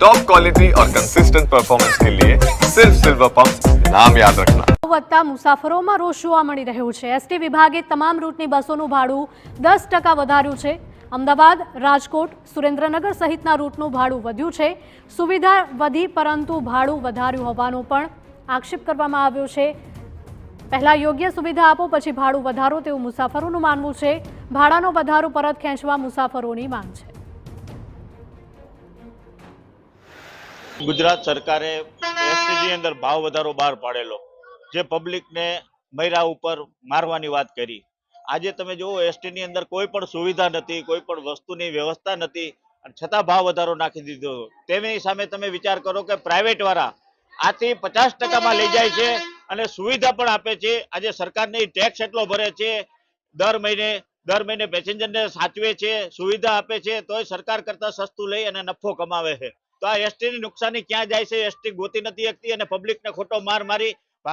Top quality और consistent performance के लिए सिर्फ सिल्वर पंप नाम याद रखना। વધતા મુસાફરોમાં રોષ જોવા મળી રહ્યો છે। એસટી વિભાગે તમામ રૂટની બસોનું ભાડું 10% વધાર્યું છે। અમદાવાદ, રાજકોટ, સુરેન્દ્રનગર સહિતના રૂટનું ભાડું વધ્યું છે। સુવિધા વધી પરંતુ ભાડું વધાર્યું હોવાનો પણ આક્ષેપ કરવામાં આવ્યો છે। પહેલા યોગ્ય સુવિધા આપો પછી ભાડું વધારો તેવું મુસાફરોનું માનવું છે। ભાડાનો વધારો પરત ખેંચવા મુસાફરોની માંગ છે। गुजरात सरकारे एसटीजी अंदर भाव वधारो बहार पाडेलो जे पब्लिक ने मर्या ऊपर मारवानी वात करी। आज तमे जो एसटी नी अंदर कोई पण सुविधा नथी, कोई पण वस्तुनी व्यवस्था नथी, छतां भाव वधारो नाखी दीधो। तेनी सामे तमे विचार करो के प्राइवेट वाळा आथी 50% मां लई जाय छे अने सुविधा पण आपे छे। आज सरकारने टेक्स एटलो भरे छे, दर महीने पेसेंजर ने साचवे छे, सुविधा आपे छे, तोय सरकार करता सस्तुं लई अने नफो कमावे छे। तो आ एसटी ની નુકસાની ક્યાં જાય છે? એસટી ગોતી નથી શકતી અને પબ્લિકને ખોટો માર મારી